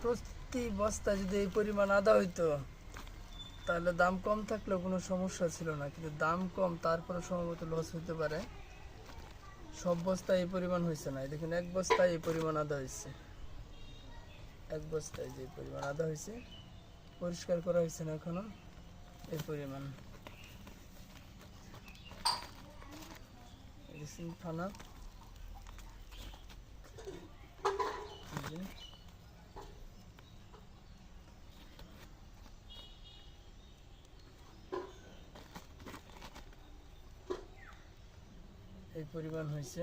প্রতি বস্তা যদি এই পরিমাণ আদা হইতো তাহলে দাম কম থাকলেও কোনো সমস্যা ছিল না, কিন্তু দাম কম তারপরে সম্ভবত লস হইতে পারে। সব বস্তায় এই পরিমাণ হয়েছে না, দেখুন এক বস্তায় এই পরিমাণ আদা হয়েছে, এক বস্তায় যে পরিমাণ আদা হয়েছে, পরিষ্কার করা হয়েছে না এখনো, এই পরিমাণ থানা। এই পরিমাণ হয়েছে।